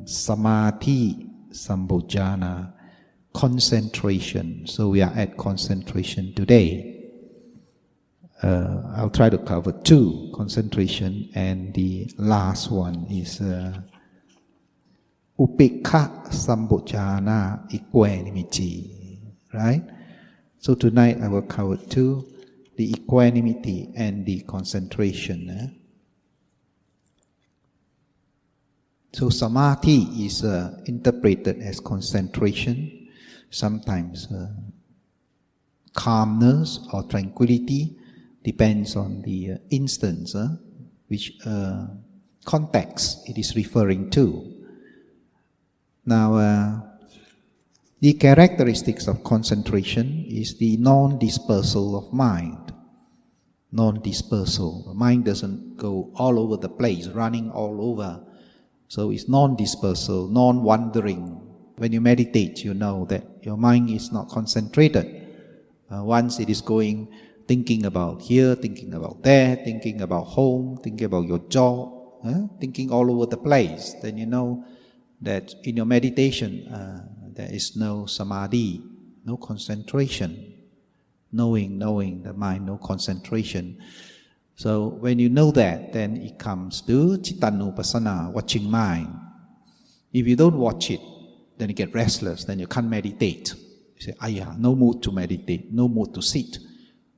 Samadhi Sambhojana, concentration. So we are at concentration today. I'll try to cover two, concentration, and the last one is Upekha Sambhojana, equanimity, right? So tonight I will cover two, the equanimity and the concentration. So samadhi is interpreted as concentration, sometimes calmness or tranquility, depends on the instance, which context it is referring to. Now, the characteristics of concentration is the non-dispersal of mind. Non-dispersal. The mind doesn't go all over the place, running all over. So it's non-dispersal, non-wandering. When you meditate, you know that your mind is not concentrated. Once it is going, thinking about here, thinking about there, thinking about home, thinking about your job, thinking all over the place, then you know that in your meditation there is no samadhi, no concentration. Knowing the mind, no concentration. So when you know that, then it comes to cittanupassana, watching mind. If you don't watch it, then you get restless, then you can't meditate. You say, no mood to meditate, no mood to sit.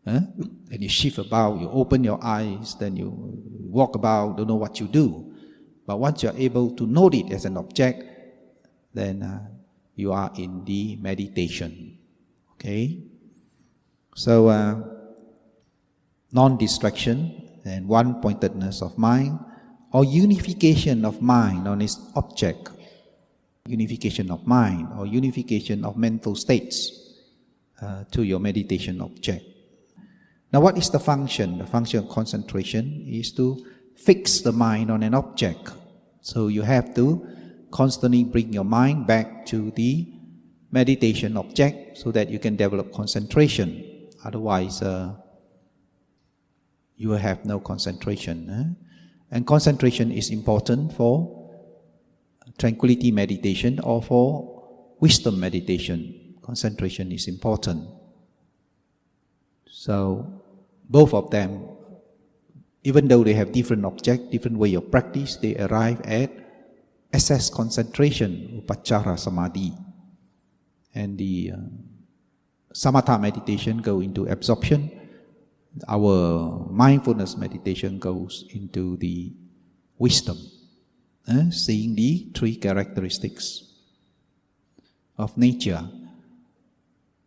Then you shift about, you open your eyes, then you walk about, don't know what you do. But once you're able to note it as an object, then you are in the meditation. Okay? So, non-distraction and one-pointedness of mind, or unification of mind on its object, unification of mind or unification of mental states to your meditation object. Now, what is the function? The function of concentration is to fix the mind on an object. So you have to constantly bring your mind back to the meditation object so that you can develop concentration. Otherwise, you will have no concentration. And concentration is important for tranquility meditation or for wisdom meditation. Concentration is important. So, both of them, even though they have different object, different way of practice, they arrive at assess concentration, upachara samadhi. And the samatha meditation go into absorption. Our mindfulness meditation goes into the wisdom, seeing the three characteristics of nature.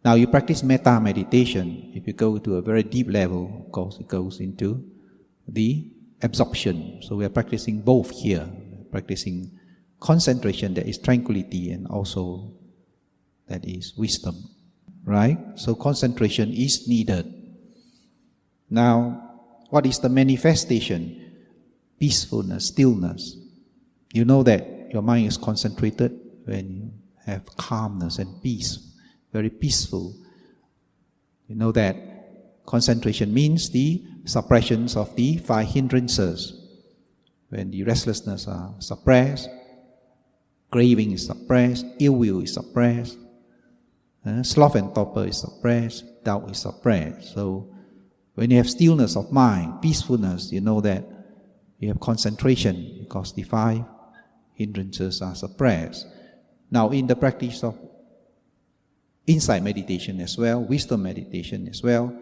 Now you practice metta meditation. If you go to a very deep level, of course it goes into the absorption. So we are practicing both here, practicing concentration, that is tranquility, and also that is wisdom, right? So concentration is needed. Now, what is the manifestation? Peacefulness, stillness. You know that your mind is concentrated when you have calmness and peace, very peaceful. You know that concentration means the suppressions of the five hindrances. When the restlessness are suppressed, craving is suppressed, ill will is suppressed, sloth and torpor is suppressed, doubt is suppressed. So when you have stillness of mind, peacefulness, you know that you have concentration because the five hindrances are suppressed. Now in the practice of insight meditation as well, wisdom meditation as well,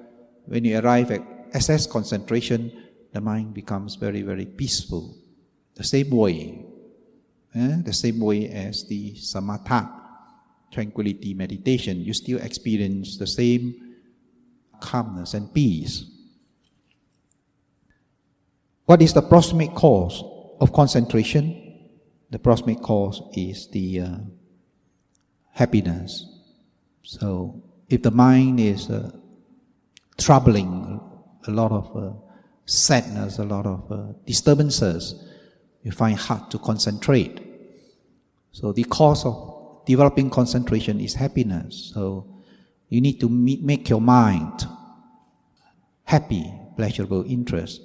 when you arrive at assess concentration, the mind becomes very, very peaceful. The same way as the samatha, tranquility meditation, you still experience the same calmness and peace. What is the proximate cause of concentration? The proximate cause is the happiness. So if the mind is troubling, a lot of sadness, a lot of disturbances, you find hard to concentrate. So the cause of developing concentration is happiness. So you need to make your mind happy, pleasurable interest.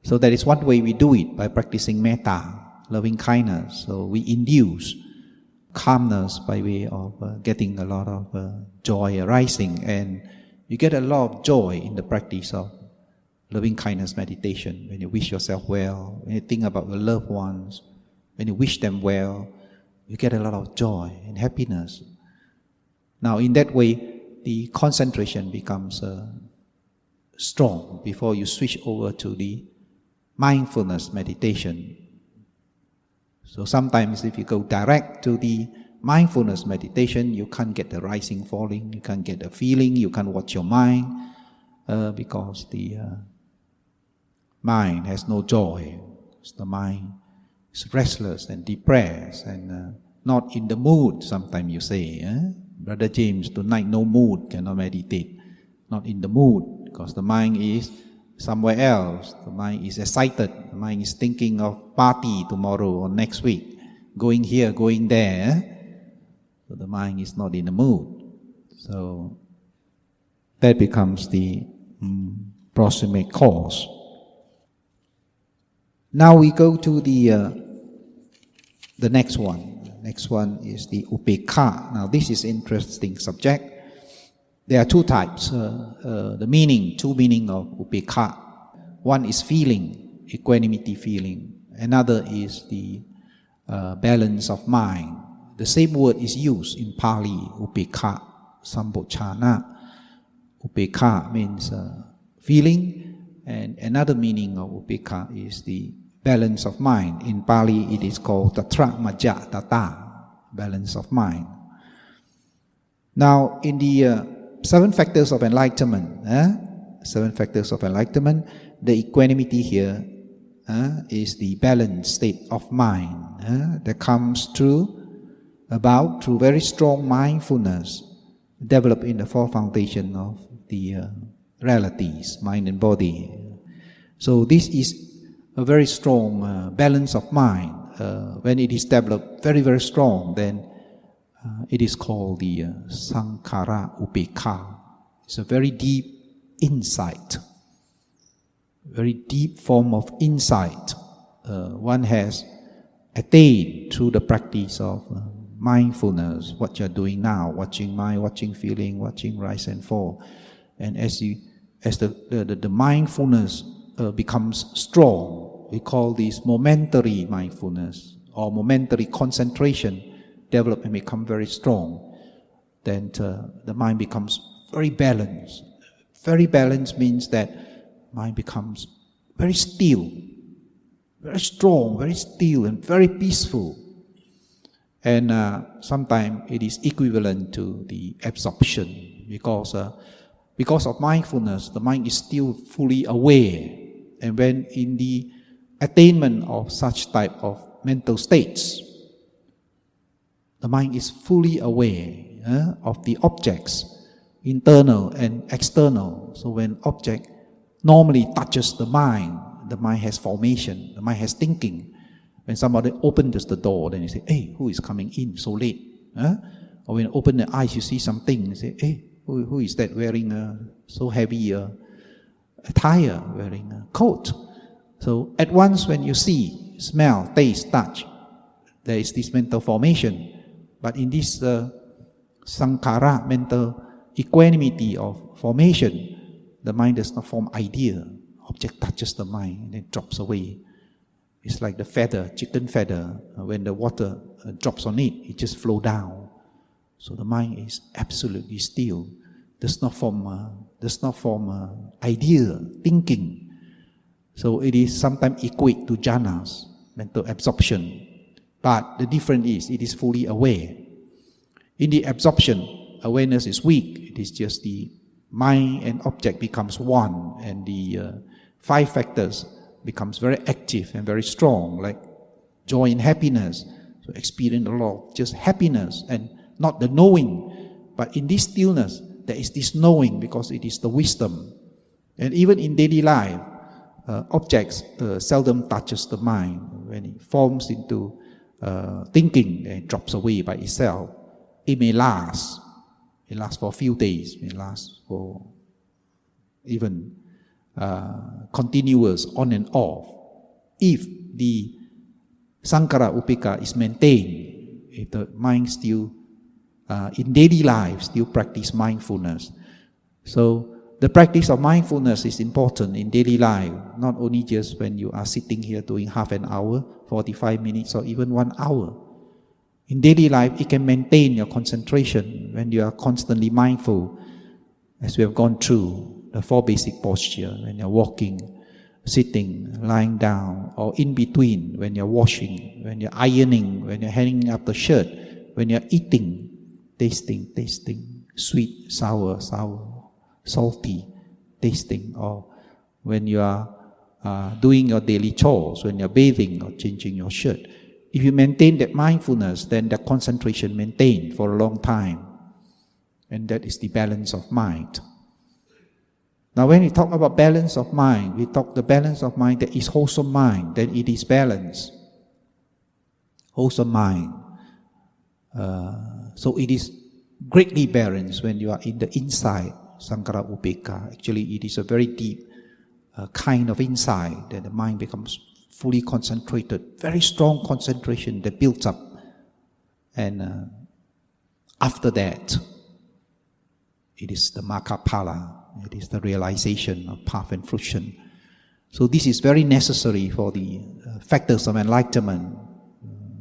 So that is one way we do it, by practicing metta, loving kindness. So we induce calmness by way of getting a lot of joy arising, and you get a lot of joy in the practice of loving kindness meditation. When you wish yourself well, when you think about your loved ones, when you wish them well, you get a lot of joy and happiness. Now in that way, the concentration becomes strong before you switch over to the mindfulness meditation. So sometimes if you go direct to the mindfulness meditation, you can't get the rising, falling, you can't get the feeling, you can't watch your mind, because the mind has no joy. The mind is restless and depressed and not in the mood, sometimes you say. Brother James, tonight no mood, cannot meditate. Not in the mood, because the mind is somewhere else. The mind is excited. The mind is thinking of party tomorrow or next week, going here, going there. So the mind is not in the mood. So that becomes the proximate cause. Now we go to the next one. The next one is the upekha. Now this is interesting subject. There are two types, two meaning of upekha. One is feeling, equanimity feeling. Another is the balance of mind. The same word is used in Pali, upekha, sambochana. Upekha means feeling, and another meaning of upekha is the balance of mind. In Pali it is called tatra majja tata, balance of mind. Now in the 7 factors of enlightenment, the equanimity here is the balanced state of mind that comes through very strong mindfulness developed in the 4 foundations of the realities, mind and body. So this is a very strong balance of mind. When it is developed very, very strong, then it is called the sankhara upekha. It's a very deep insight, very deep form of insight one has attained through the practice of mindfulness, what you're doing now, watching mind, watching feeling, watching rise and fall. And as the mindfulness becomes strong, we call this momentary mindfulness or momentary concentration, develop and become very strong. Then the mind becomes very balanced. Very balanced means that mind becomes very still, very strong, very still and very peaceful. And sometimes it is equivalent to the absorption because of mindfulness, the mind is still fully aware. And when in the attainment of such type of mental states, the mind is fully aware of the objects, internal and external. So when object normally touches the mind has formation, the mind has thinking. When somebody opens the door, then you say, hey, who is coming in so late? Or when you open the eyes, you see something, you say, hey, who is that wearing so heavy attire, wearing a coat? So at once when you see, smell, taste, touch, there is this mental formation. But in this sankhara, mental equanimity of formation, the mind does not form idea. Object touches the mind and then drops away. It's like the feather, chicken feather. When the water drops on it, it just flows down. So the mind is absolutely still. Does not form idea, thinking. So it is sometimes equate to jhanas, mental absorption. But the difference is, it is fully aware. In the absorption, awareness is weak. It is just the mind and object becomes one, and the 5 factors becomes very active and very strong, like joy and happiness. So experience a lot of just happiness and not the knowing. But in this stillness, there is this knowing because it is the wisdom. And even in daily life, objects seldom touches the mind. When it forms into thinking, it drops away by itself. It may last. It lasts for a few days. It may last for even continuous on and off. If the Sankhara Upekkha is maintained if the mind still, in daily life, still practice mindfulness. So the practice of mindfulness is important in daily life, not only just when you are sitting here doing half an hour, 45 minutes, or even 1 hour. In daily life, it can maintain your concentration when you are constantly mindful, as we have gone through the 4 basic postures, when you're walking, sitting, lying down, or in between, when you're washing, when you're ironing, when you're hanging up the shirt, when you're eating, tasting, sweet, sour, salty, tasting, or when you are doing your daily chores, when you're bathing or changing your shirt. If you maintain that mindfulness, then the concentration maintained for a long time. And that is the balance of mind. Now when we talk about balance of mind, we talk the balance of mind that is wholesome mind, then it is balance. Wholesome mind. So it is greatly balanced when you are in the inside, Sankhara Upekkha. Actually, it is a very deep kind of insight that the mind becomes fully concentrated, very strong concentration that builds up. And after that, it is the Makkaphala, it is the realization of path and fruition. So this is very necessary for the factors of enlightenment,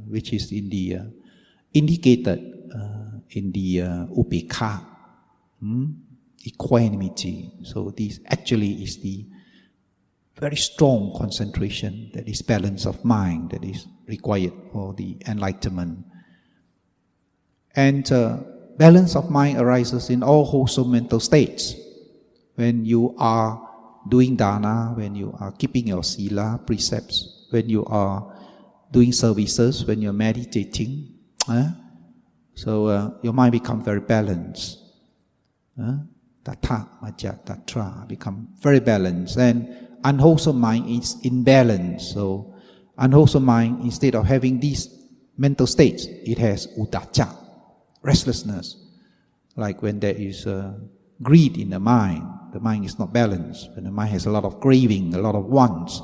which is in the indicated in the Upekkha, equanimity. So this actually is the very strong concentration, that is balance of mind, that is required for the enlightenment. And balance of mind arises in all wholesome mental states. When you are doing dana, when you are keeping your sila precepts, when you are doing services, when you're meditating, so your mind becomes very balanced. Tattha, majja, tatra become very balanced. And unwholesome mind is imbalanced. So unwholesome mind, instead of having these mental states, it has uddhacca, restlessness. Like when there is greed in the mind is not balanced. When the mind has a lot of craving, a lot of wants,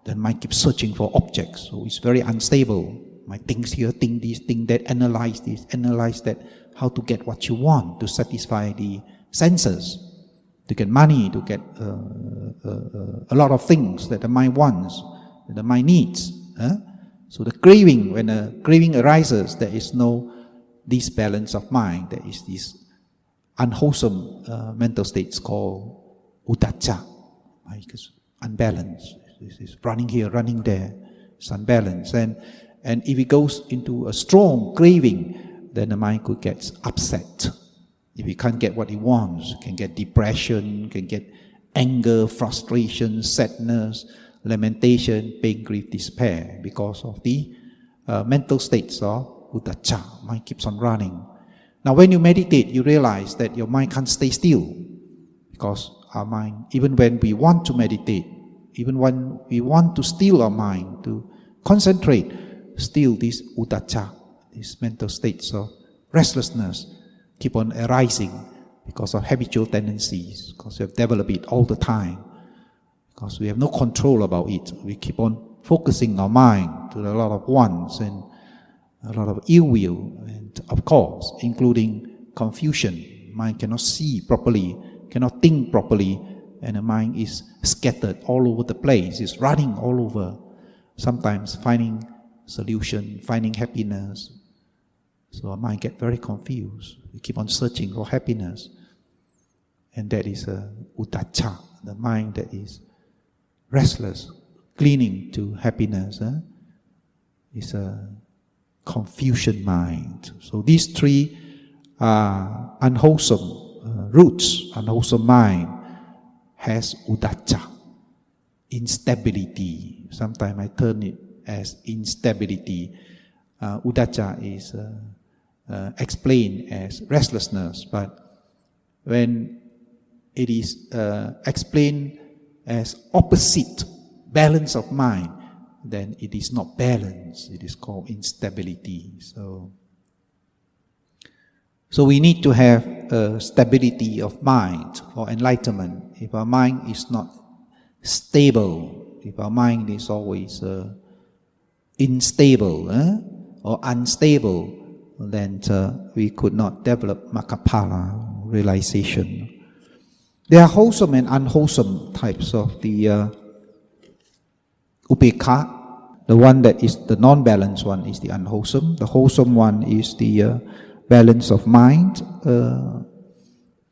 the mind keeps searching for objects. So it's very unstable. Mind thinks here, think this, think that, analyze this, analyze that. How to get what you want, to satisfy the senses, to get money, to get a lot of things that the mind wants, that the mind needs. So the craving, when a craving arises, there is no disbalance of mind. There is this unwholesome mental states called uddhacca, because unbalanced. It's running here, running there. It's unbalanced. And if it goes into a strong craving, then the mind could get upset. If it can't get what it wants, it can get depression, can get anger, frustration, sadness, lamentation, pain, grief, despair, because of the mental states of uddhacca. Mind keeps on running. Now when you meditate, you realize that your mind can't stay still, because our mind, even when we want to meditate, even when we want to still our mind, to concentrate, still this uddhacca, these mental states of restlessness, keep on arising because of habitual tendencies, because we have developed it all the time, because we have no control about it. We keep on focusing our mind to a lot of wants and a lot of ill will, and of course, including confusion. Mind cannot see properly, cannot think properly, and the mind is scattered all over the place. It's running all over, sometimes finding solution, finding happiness. So our mind gets very confused. We keep on searching for happiness. And that is uddhacca, the mind that is restless, clinging to happiness. Is a confusion mind. So these three are unwholesome roots. Unwholesome mind has uddhacca, instability. Sometimes I turn it as instability. Uddhacca is explained as restlessness, but when it is explained as opposite balance of mind, then it is not balance, it is called instability. So we need to have a stability of mind for enlightenment. If our mind is not stable, if our mind is always unstable or unstable, then we could not develop Makkapala realization. There are wholesome and unwholesome types of the Upekkha. The one that is the non-balanced one is the unwholesome. The wholesome one is the balance of mind.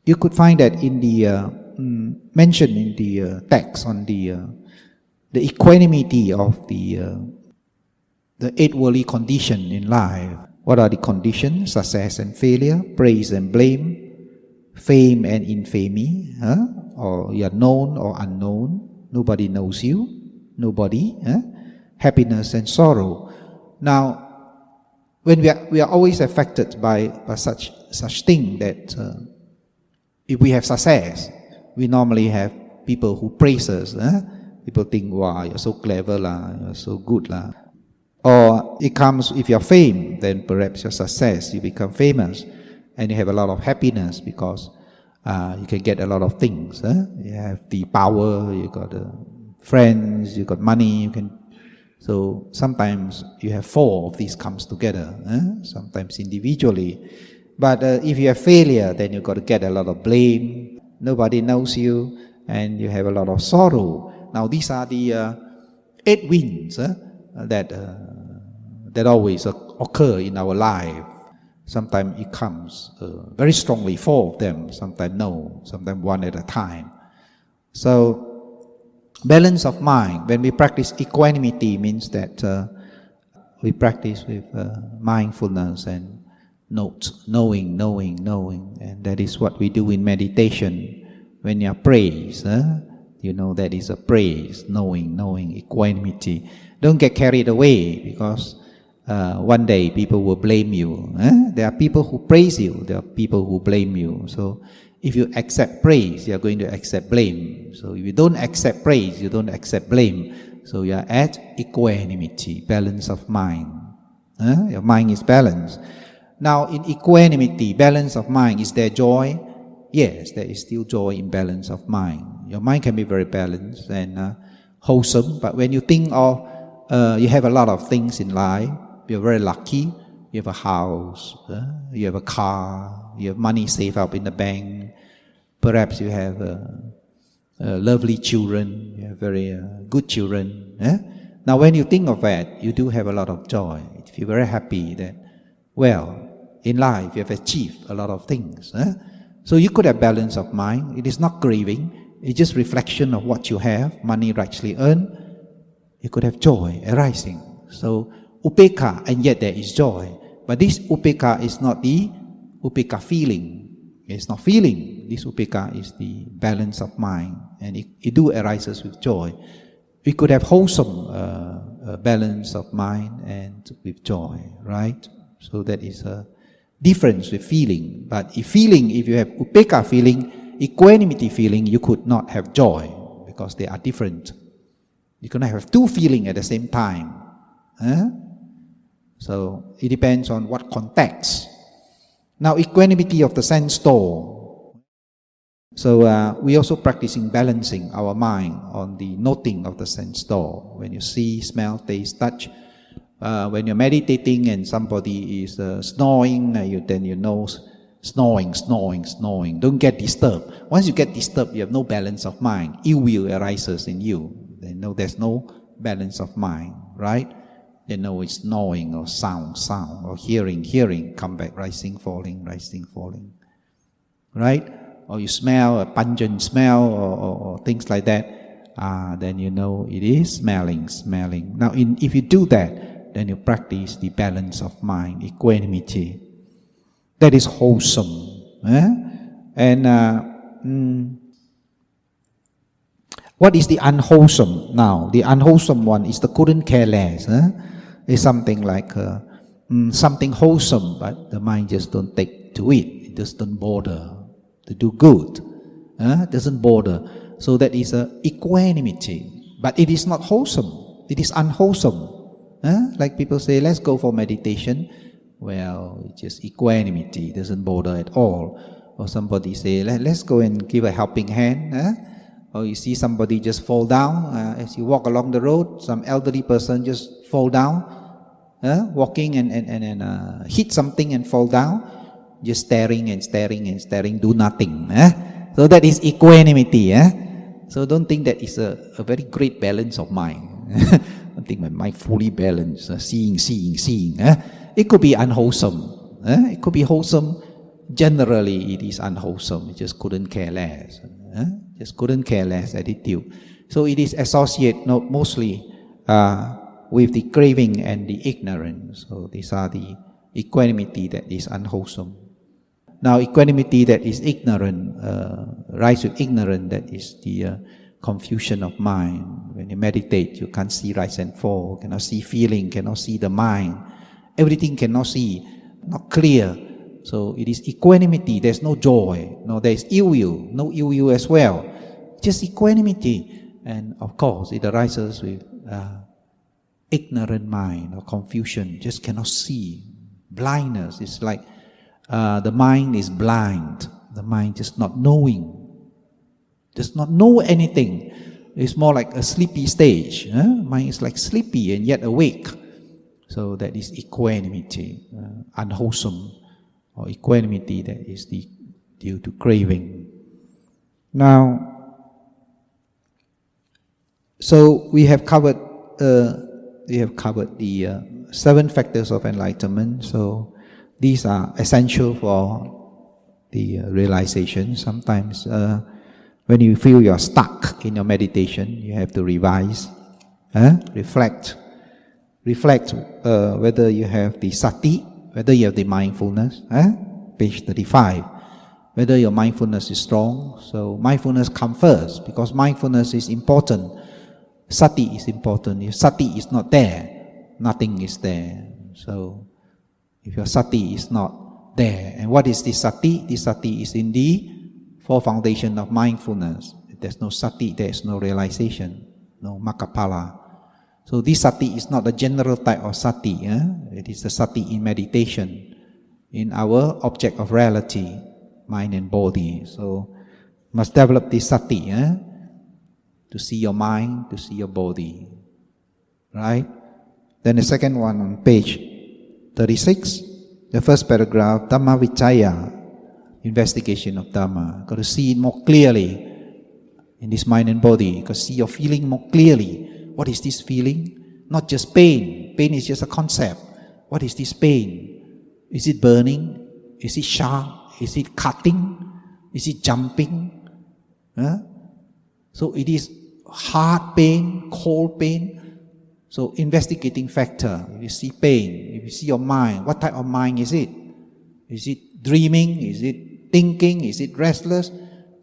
You could find that in the mentioned in the text on the equanimity of the 8 worldly conditions in life. What are the conditions? Success and failure, praise and blame, fame and infamy, or you are known or unknown. Nobody knows you. Nobody. Happiness and sorrow. Now, when we are always affected by such thing that if we have success, we normally have people who praise us. People think, wow, you're so clever, you're so good. Or it comes, if you're fame, then perhaps your success, you become famous, and you have a lot of happiness because you can get a lot of things. You have the power, you got friends, you got money, you can. So sometimes you have 4 of these comes together, sometimes individually. But if you have failure, then you got to get a lot of blame. Nobody knows you, and you have a lot of sorrow. Now these are the 8 winds that always occur in our life. Sometimes it comes very strongly, 4 of them. Sometimes no, sometimes 1 at a time. So balance of mind. When we practice equanimity, means that we practice with mindfulness and knowing, and that is what we do in meditation. When you are praise, you know that is a praise, knowing, equanimity. Don't get carried away, because one day people will blame you. There are people who praise you, there are people who blame you. So if you accept praise, you are going to accept blame. So if you don't accept praise, you don't accept blame. So you are at equanimity, balance of mind. Your mind is balanced. Now in equanimity, balance of mind, is there joy? Yes, there is still joy in balance of mind. Your mind can be very balanced and wholesome, but when you think of, you have a lot of things in life, you're very lucky, you have a house, you have a car, you have money saved up in the bank, perhaps you have lovely children, you have very good children. Now when you think of that, you do have a lot of joy. You feel very happy that, well, in life you have achieved a lot of things. So you could have balance of mind. It is not craving, it's just reflection of what you have, money rightly earned. You could have joy arising. So upekkha, and yet there is joy. But this upekkha is not the upekkha feeling. It's not feeling. This upekkha is the balance of mind, and it do arises with joy. We could have wholesome balance of mind and with joy, right? So that is a difference with feeling. But if you have upekkha feeling, equanimity feeling, you could not have joy, because they are different. You cannot have 2 feelings at the same time. So it depends on what context. Now equanimity of the sense door. So we also practicing balancing our mind on the noting of the sense door. When you see, smell, taste, touch. When you're meditating and somebody is snoring, then you know snoring. Don't get disturbed. Once you get disturbed, you have no balance of mind. Ill will arises in you. Then know there's no balance of mind, right? They know it's snoring or sound, or hearing, come back, rising, falling, right? Or you smell a pungent smell or things like that, then you know it is smelling. Now if you do that, then you practice the balance of mind, equanimity. That is wholesome. And what is the unwholesome now? The unwholesome one is the couldn't care less. It's something like something wholesome, but the mind just don't take to it. It just don't bother to do good. Doesn't bother. So that is equanimity. But it is not wholesome. It is unwholesome. Like people say, let's go for meditation. Well, it's just equanimity. It doesn't bother at all. Or somebody say, let's go and give a helping hand. Or you see somebody just fall down as you walk along the road. Some elderly person just fall down. walking and hit something and fall down, just staring and staring and staring, do nothing. So that is equanimity. So don't think that is a very great balance of mind. Don't think my mind fully balanced, seeing. It could be unwholesome. It could be wholesome. Generally, it is unwholesome. You just couldn't care less. Just couldn't care less attitude. So it is associated mostly with the craving and the ignorance. So these are the equanimity that is unwholesome. Now, equanimity that is ignorant, rise with ignorance, that is the confusion of mind. When you meditate, you can't see rise and fall, cannot see feeling, cannot see the mind. Everything cannot see, not clear. So it is equanimity. There's no joy. No, there is ill will. No ill will as well. Just equanimity. And of course, it arises with ignorant mind or confusion. Just cannot see. Blindness. It's like the mind is blind. The mind just not knowing. Does not know anything. It's more like a sleepy stage. Mind is like sleepy and yet awake. So that is equanimity. Unwholesome. Or equanimity that is due to craving. Now, so we have covered the 7 factors of enlightenment. So these are essential for the realization. Sometimes when you feel you're stuck in your meditation, you have to revise, reflect whether you have the sati, whether you have the mindfulness, page 35, whether your mindfulness is strong. So mindfulness comes first, because mindfulness is important. Sati is important. If sati is not there, nothing is there. So if your sati is not there, and what is this sati? This sati is in the 4 foundation of mindfulness. If there's no sati, there is no realization, no makkapala. So this sati is not a general type of sati. It is the sati in meditation, in our object of reality, mind and body. So must develop this sati to see your mind, to see your body. Right? Then the second one on page 36, the first paragraph, Dhamma Vicaya, investigation of Dhamma. Got to see it more clearly in this mind and body. Got to see your feeling more clearly. What is this feeling? Not just pain. Pain is just a concept. What is this pain? Is it burning? Is it sharp? Is it cutting? Is it jumping? So it is hard pain, cold pain. So investigating factor. If you see pain, if you see your mind, what type of mind is it? Is it dreaming? Is it thinking? Is it restless?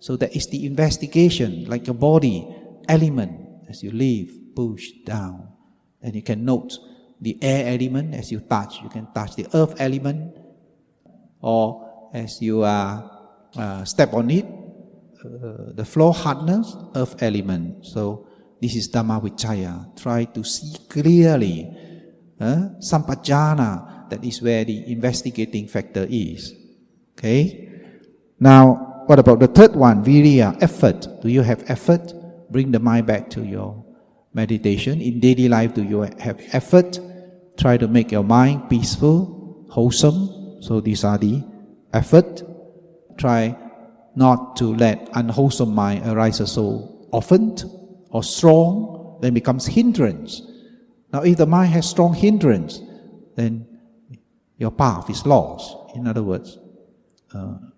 So that is the investigation, like your body, element, as you live, push down. And you can note the air element as you touch. You can touch the earth element, or as you step on it, the floor hardness, earth element. So this is Dhamma Vicaya. Try to see clearly. Sampajana, that is where the investigating factor is. Okay? Now, what about the third one? Viriya, effort. Do you have effort? Bring the mind back to your meditation. In daily life, do you have effort? Try to make your mind peaceful, wholesome. So these are the effort. Try not to let unwholesome mind arise so often or strong, then becomes hindrance. Now if the mind has strong hindrance, then your path is lost. In other words,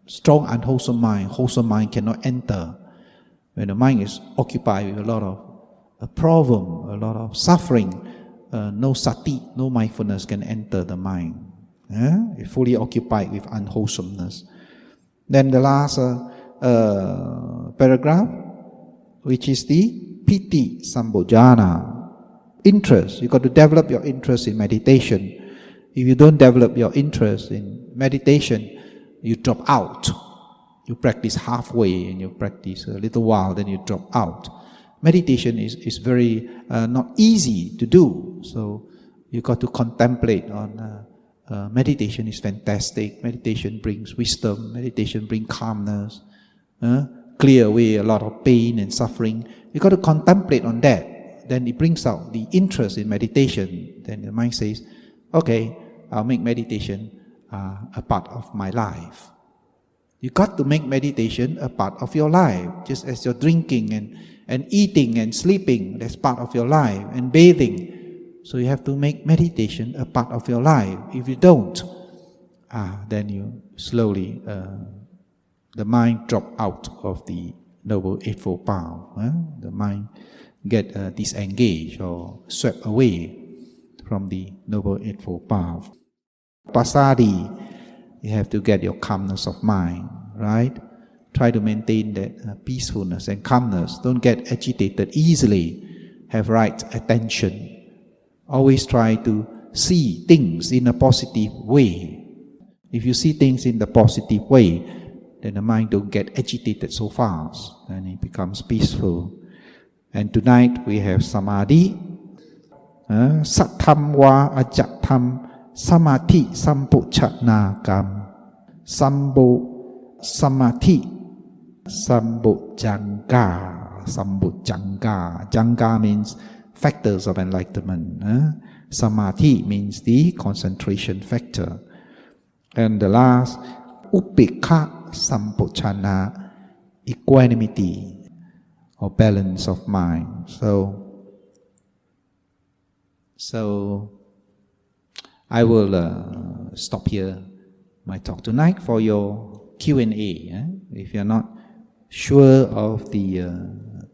strong unwholesome mind, wholesome mind cannot enter. When the mind is occupied with a lot of a problem, a lot of suffering, no sati, no mindfulness can enter the mind. It's fully occupied with unwholesomeness. Then the last paragraph, which is the piti sambojana, interest. You got to develop your interest in meditation. If you don't develop your interest in meditation, you drop out. You practice halfway and you practice a little while, then you drop out. Meditation is very not easy to do. So you got to contemplate on meditation is fantastic. Meditation brings wisdom. Meditation brings calmness. Clear away a lot of pain and suffering. You got to contemplate on that. Then it brings out the interest in meditation. Then the mind says, okay, I'll make meditation a part of my life. You got to make meditation a part of your life, just as you're drinking and eating and sleeping, that's part of your life, and bathing. So you have to make meditation a part of your life. If you don't, then you slowly, the mind drop out of the Noble Eightfold Path. The mind get disengaged or swept away from the Noble Eightfold Path. Vipassada, you have to get your calmness of mind, right? Try to maintain that peacefulness and calmness. Don't get agitated easily. Have right attention. Always try to see things in a positive way. If you see things in the positive way, then the mind don't get agitated so fast, and it becomes peaceful. And tonight we have samadhi. Satham wa ajatham Samathi sampuchanagam Sambo Samathi Sambojanga. Sambojanga. Janga means factors of enlightenment. Samadhi means the concentration factor. And the last, Upekha Sampochana, equanimity or balance of mind. So I will stop here my talk tonight for your Q&A. If you're not sure of the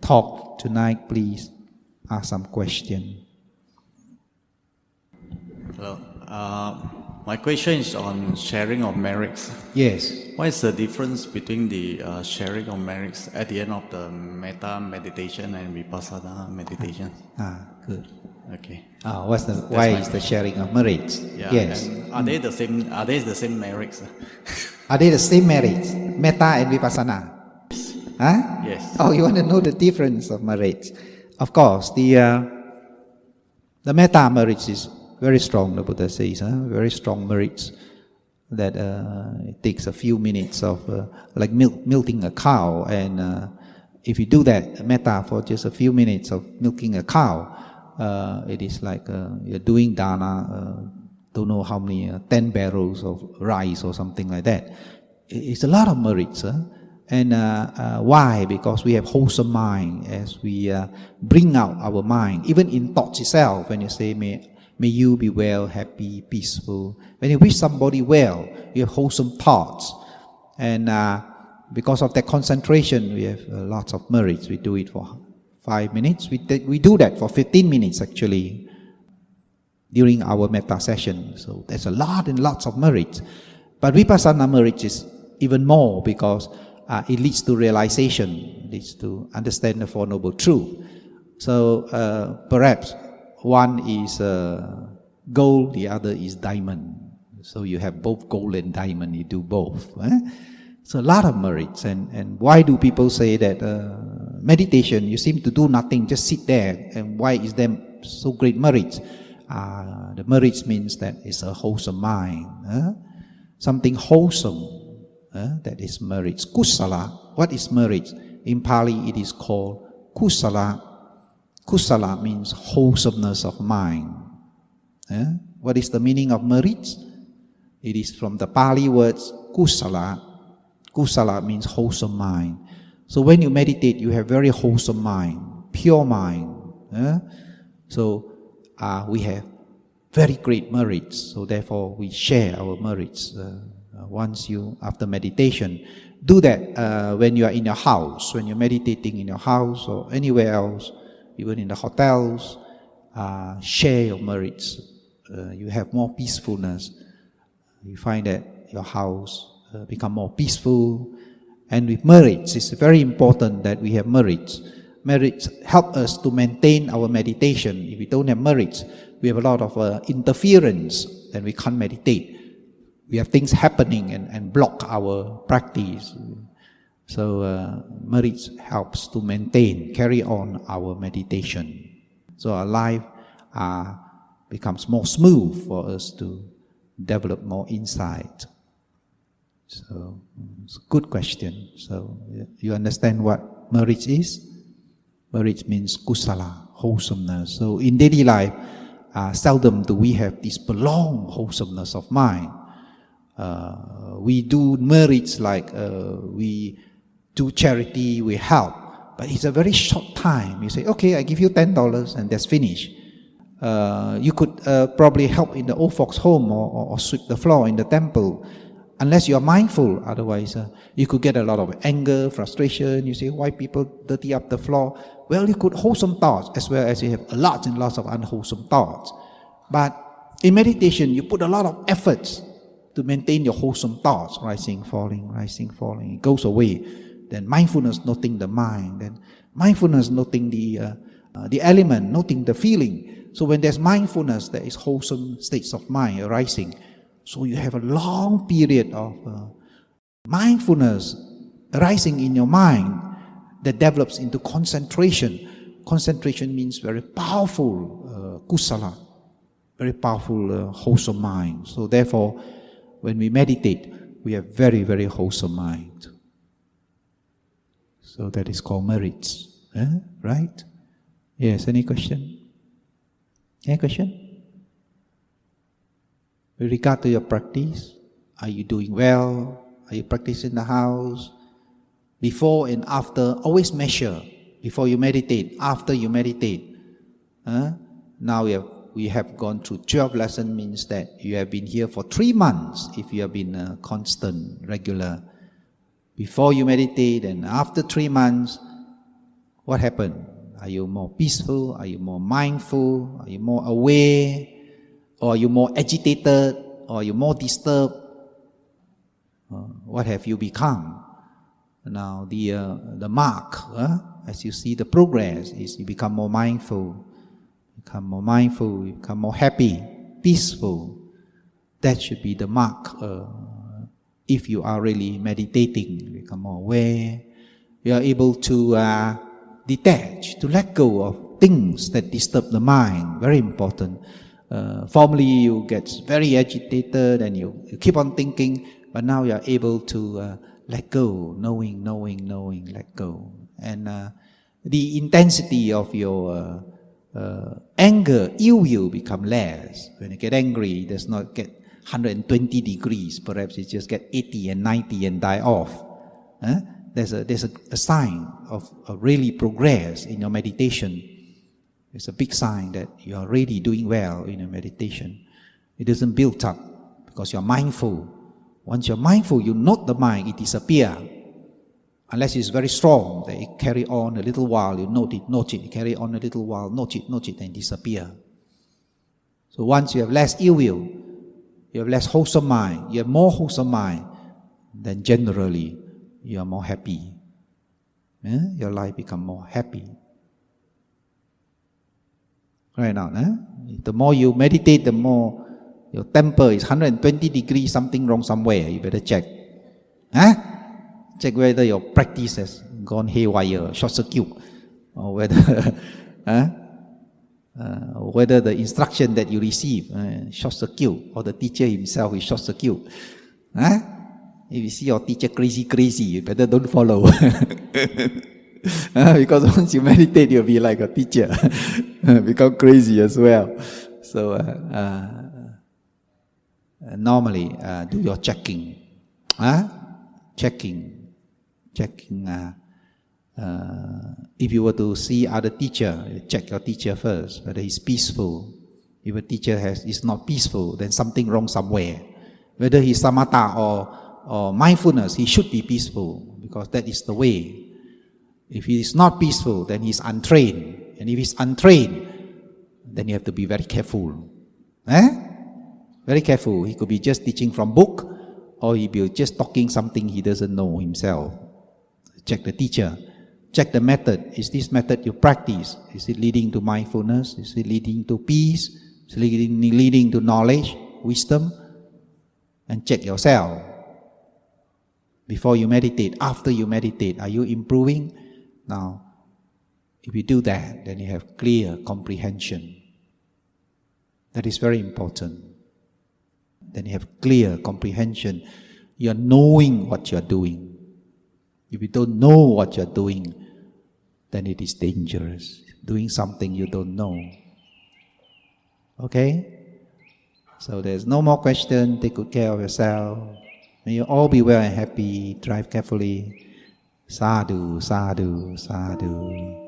talk tonight, please ask some question. Hello. My question is on sharing of merits. Yes. What is the difference between the sharing of merits at the end of the metta meditation and Vipassada meditation? Good. Okay. Why is the sharing of merits? Yeah, yes. Are they the same? Are they the same merits? Are they the same merits? Metta and Vipassana? Yes. Oh, you want to know the difference of merits? Of course, the metta merits is very strong, the Buddha says, very strong merits that it takes a few minutes of like milking a cow, and if you do that metta for just a few minutes of milking a cow, it is like you're doing dana, don't know how many, 10 barrels of rice or something like that. It's a lot of merits. And why? Because we have wholesome mind as we bring out our mind, even in thoughts itself, when you say, may you be well, happy, peaceful. When you wish somebody well, you have wholesome thoughts. And because of that concentration, we have lots of merits. We do it for 5 minutes. We do that for 15 minutes actually during our metta session. So there's a lot and lots of merits. But Vipassana merit is even more because it leads to realization, leads to understand the Four Noble Truths. So perhaps one is gold, the other is diamond. So you have both gold and diamond, you do both. So a lot of merits. And why do people say that meditation, you seem to do nothing, just sit there, and why is there so great merits? The merits means that it's a wholesome mind. Something wholesome, that is merits. Kusala, what is merits? In Pali it is called kusala. Kusala means wholesomeness of mind. What is the meaning of merits? It is from the Pali words kusala. Kusala means wholesome mind. So when you meditate, you have very wholesome mind, pure mind. So we have very great merits. So therefore we share our merits. Once you, after meditation, do that when you are in your house, when you're meditating in your house or anywhere else, even in the hotels, share your merits. You have more peacefulness. You find that your house become more peaceful. And with merits, it's very important that we have merits. Merits help us to maintain our meditation. If we don't have merits, we have a lot of interference, then we can't meditate. We have things happening and block our practice. So merits helps to maintain, carry on our meditation. So our life becomes more smooth for us to develop more insight. So it's a good question. So you understand what merits is? Merits means kusala, wholesomeness. So in daily life, seldom do we have this prolonged wholesomeness of mind. We do merits like we do charity, we help, but it's a very short time. You say, okay, I give you $10 and that's finished. You could probably help in the old folks' home or sweep the floor in the temple, unless you are mindful. Otherwise, you could get a lot of anger, frustration. You say, why people dirty up the floor? Well, you could wholesome thoughts as well as you have lots and lots of unwholesome thoughts. But in meditation, you put a lot of efforts to maintain your wholesome thoughts, rising, falling, rising, falling. It goes away. Then mindfulness, noting the mind. Then mindfulness, noting the element, noting the feeling. So when there's mindfulness, there is wholesome states of mind arising. So you have a long period of mindfulness arising in your mind that develops into concentration. Concentration means very powerful kusala, very powerful wholesome mind. So therefore, when we meditate, we have very, very wholesome mind. So that is called merits. Right? Yes, any question? Any question? With regard to your practice, are you doing well? Are you practicing in the house? Before and after, always measure. Before you meditate, after you meditate. Now we have gone through 12 lessons, means that you have been here for 3 months if you have been constant, regular. Before you meditate and after 3 months, what happened? Are you more peaceful? Are you more mindful? Are you more aware? Or are you more agitated? Or are you more disturbed? What have you become? Now the mark, as you see the progress, is you become more mindful. Become more mindful, you become more happy, peaceful. That should be the mark. If you are really meditating, you become more aware. You are able to detach, to let go of things that disturb the mind. Very important. Formerly you get very agitated and you keep on thinking, but now you are able to let go, knowing, let go. And the intensity of your anger, ill will become less. When you get angry, it does not get 120 degrees. Perhaps it just get 80 and 90 and die off. There's a sign of really progress in your meditation. It's a big sign that you are really doing well in your meditation. It doesn't build up because you're mindful. Once you're mindful, you note the mind, it disappears. Unless it's very strong, that it carry on a little while, you note it, carry on a little while, note it, and disappear. So once you have less ill will, you have less wholesome mind, you have more wholesome mind, then generally you are more happy. Your life becomes more happy. Right now, the more you meditate, the more your temper is 120 degrees, something wrong somewhere, you better check. Check whether your practice has gone haywire, short circuit, or whether the instruction that you receive short circuit, or the teacher himself is short circuit. If you see your teacher crazy, you better don't follow. Because once you meditate, you'll be like a teacher, become crazy as well. So normally do your checking. Checking. If you were to see other teacher, check your teacher first, whether he's peaceful. If a teacher is not peaceful, then something wrong somewhere. Whether he's samatha or mindfulness, he should be peaceful, because that is the way. If he is not peaceful, then he's untrained. And if he's untrained, then you have to be very careful. Very careful. He could be just teaching from book, or he be just talking something he doesn't know himself. Check the teacher. Check the method. Is this method you practice? Is it leading to mindfulness? Is it leading to peace? Is it leading to knowledge, wisdom? And check yourself. Before you meditate, after you meditate, are you improving? Now, if you do that, then you have clear comprehension. That is very important. Then you have clear comprehension. You are knowing what you are doing. If you don't know what you are doing, then it is dangerous. Doing something you don't know. Okay? So there's no more question. Take good care of yourself. May you all be well and happy. Drive carefully. Sadhu, sadhu, sadhu.